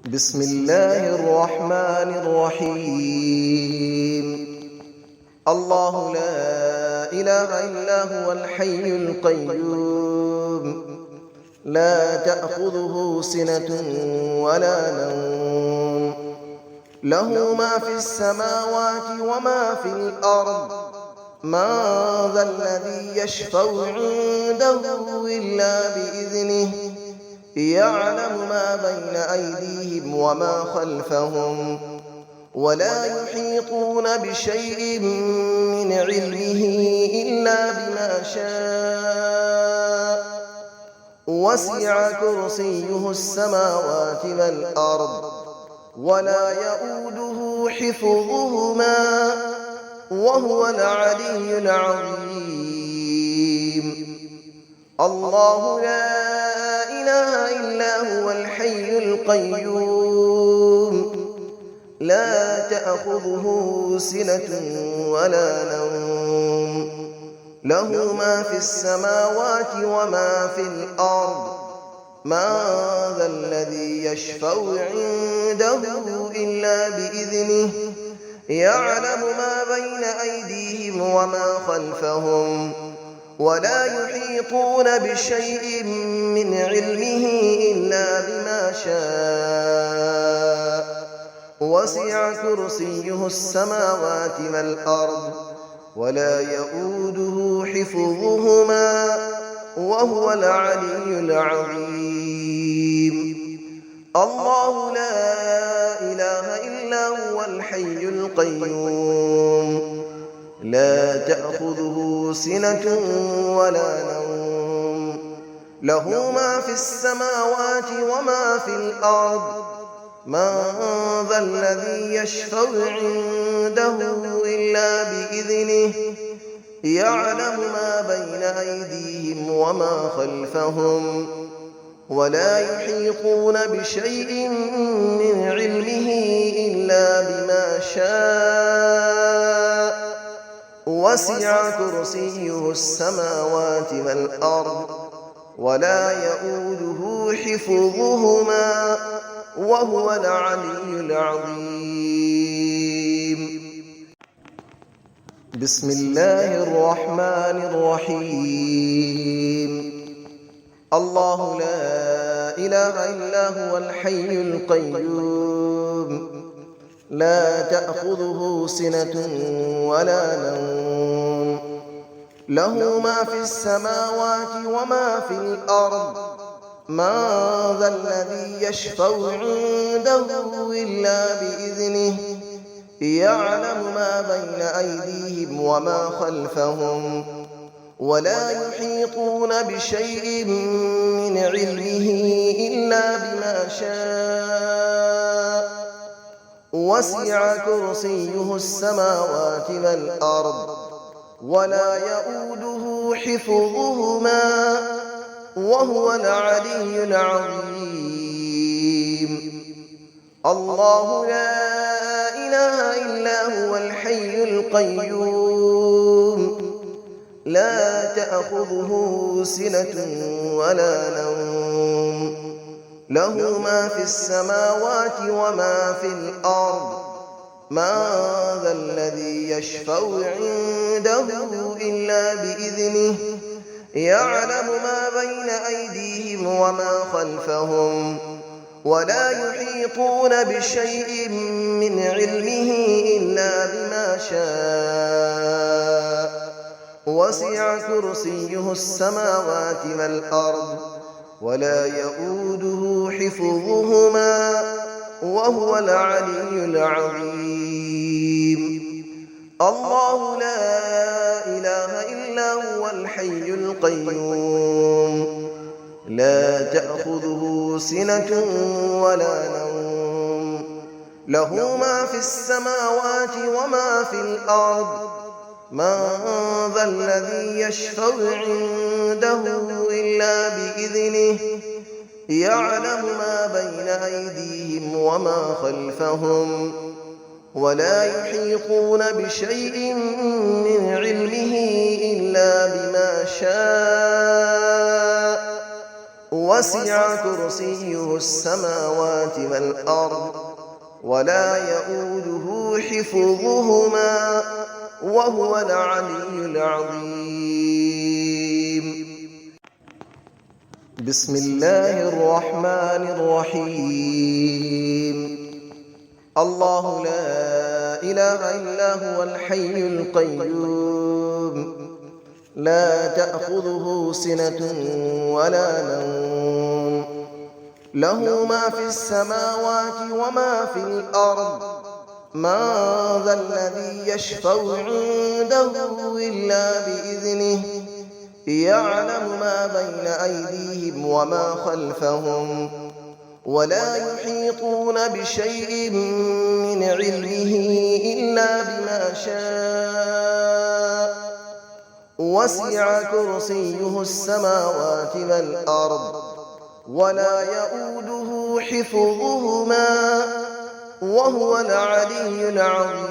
بسم الله الرحمن الرحيم. الله لا إله إلا هو الحي القيوم، لا تأخذه سنة ولا نوم، له ما في السماوات وما في الأرض. من ذا الذي يشفع عنده إلا بإذنه، يعلم ما بين أيديهم وما خلفهم، ولا يحيطون بشيء من علمه إلا بما شاء. وسع كرسيه السماوات والأرض، ولا يؤوده حفظهما، وهو العلي العظيم. الله لا إله إلا هو الحي القيوم، لا تأخذه سنة ولا نوم، له ما في السماوات وما في الأرض. من ذا الذي يشفع عنده إلا بإذنه، يعلم ما بين أيديهم وما خلفهم، ولا يحيطون بشيء من علمه إلا بما شاء. وسع كرسيه السماوات والأرض، ولا يؤوده حفظهما، وهو العلي العظيم. الله لا إله إلا هو الحي القيوم، لا تأخذه سنة ولا نوم، له ما في السماوات وما في الأرض. من ذا الذي يشفع عنده إلا بإذنه، يعلم ما بين أيديهم وما خلفهم، ولا يحيطون بشيء من علمه إلا بما شاء. وسع كرسيه السماوات والأرض، ولا يؤوده حفظهما، وهو العلي العظيم. بسم الله الرحمن الرحيم. الله لا إله إلا هو الحي القيوم، لا تأخذه سنة ولا نوم، له ما في السماوات وما في الأرض. من ذا الذي يشفع عنده إلا بإذنه، يعلم ما بين أيديهم وما خلفهم، ولا يحيطون بشيء من علمه إلا بما شاء. وسع كرسيه السماوات والأرض، ولا يؤوده حفظهما، وهو العلي العظيم. الله لا إله إلا هو الحي القيوم، لا تأخذه سنة ولا نوم، له ما في السماوات وما في الأرض. من ذا الذي يشفع عنده إلا بإذنه، يعلم ما بين أيديهم وما خلفهم، ولا يحيطون بشيء من علمه إلا بما شاء. وسع كرسيه السماوات والأرض، ولا يؤوده حفظهما، وهو العلي العظيم. الله لا إله إلا هو الحي القيوم، لا تأخذه سنة ولا نوم، له ما في السماوات وما في الأرض. من ذا الذي يشفع عنده إلا بإذنه، يعلم ما بين أيديهم وما خلفهم، ولا يحيطون بشيء من علمه إلا بما شاء. وسع كرسيه السماوات والأرض ولا يؤوده حفظهما وهو العلي العظيم. بسم الله الرحمن الرحيم. الله لا إله إلا هو الحي القيوم لا تأخذه سنة ولا نوم له ما في السماوات وما في الأرض من ذا الذي يشفع عنده إلا بإذنه يعلم ما بين أيديهم وما خلفهم ولا يحيطون بشيء من علمه إلا بما شاء وسع كرسيه السماوات والأرض ولا يؤوده حفظهما وهو العلي العظيم.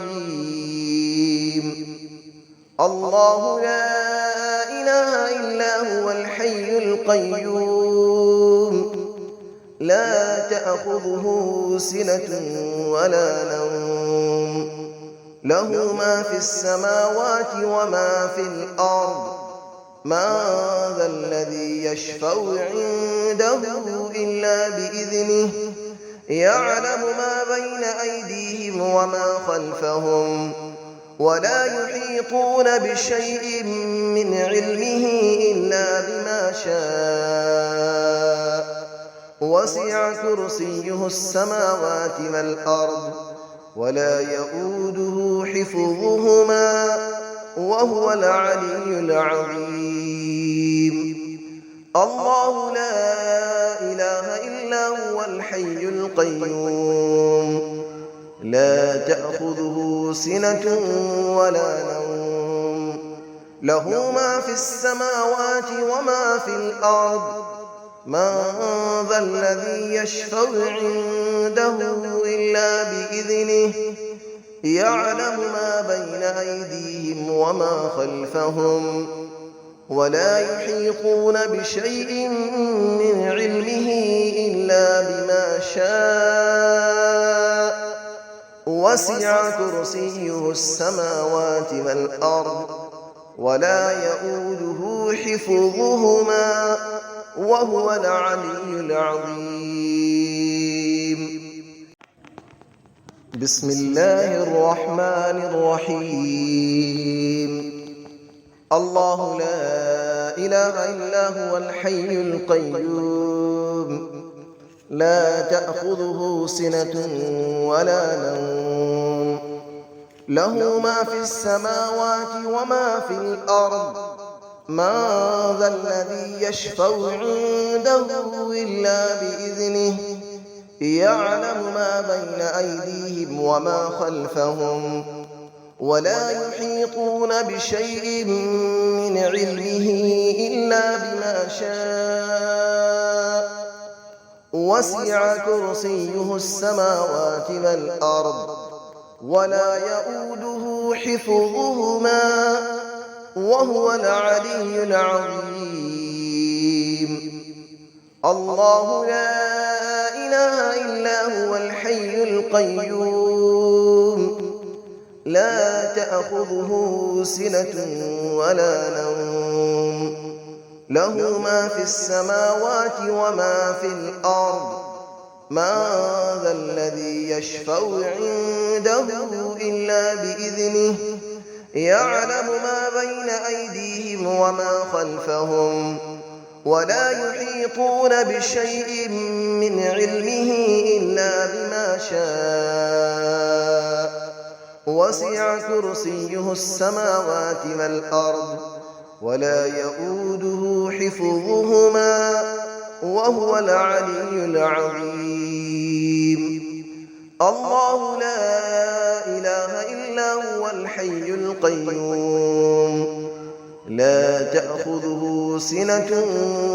الله لا إله إلا هو الحي القيوم لا تأخذه سنة ولا نوم له ما في السماوات وما في الأرض من ذا الذي يشفع عنده إلا بإذنه يعلم ما بين أيديهم وما خلفهم ولا يحيطون بشيء من علمه إلا بما شاء وسع كرسيه السماوات والأرض ولا يؤوده حفظهما وهو العلي العظيم. الله لا إله إلا هو الحي القيوم لا تأخذه سنة ولا نوم له ما في السماوات وما في الأرض من ذا الذي يشفع عنده إلا بإذنه يعلم ما بين أيديهم وما خلفهم ولا يحيطون بشيء من علمه إلا بما شاء وسع كرسيه السماوات والأرض ولا يؤوده حفظهما وهو العلي العظيم. بسم الله الرحمن الرحيم. الله لا إله إلا هو الحي القيوم لا تأخذه سنة ولا نوم له ما في السماوات وما في الأرض من ذا الذي يشفع عنده إلا بإذنه يعلم ما بين أيديهم وما خلفهم ولا يحيطون بشيء من علمه إلا بما شاء وسع كرسيه السماوات والأرض ولا يؤوده حفظهما وهو العلي العظيم. الله لا إله إلا هو الحي القيوم لا تأخذه سنة ولا نوم له ما في السماوات وما في الأرض من ذا الذي يشفع عنده إلا بإذنه يعلم ما بين أيديهم وما خلفهم ولا يحيطون بشيء من علمه إلا بما شاء وسع كرسيه السماوات والأرض ولا يؤوده حفظهما وهو العلي العظيم. الله لا إله إلا هو الحي القيوم لا تأخذه سنة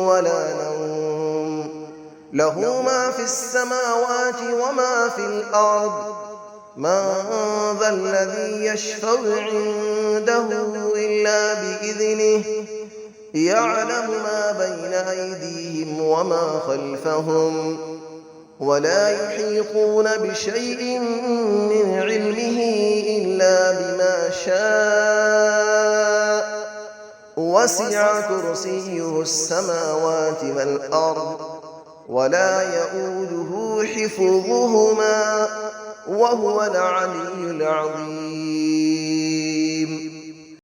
ولا نوم له ما في السماوات وما في الأرض من ذا الذي يشفع عنده إلا بإذنه يعلم ما بين أيديهم وما خلفهم ولا يحيطون بشيء من علمه إلا بما شاء وسع كرسيه السماوات والأرض ولا يئوده حفظهما وهو العلي العظيم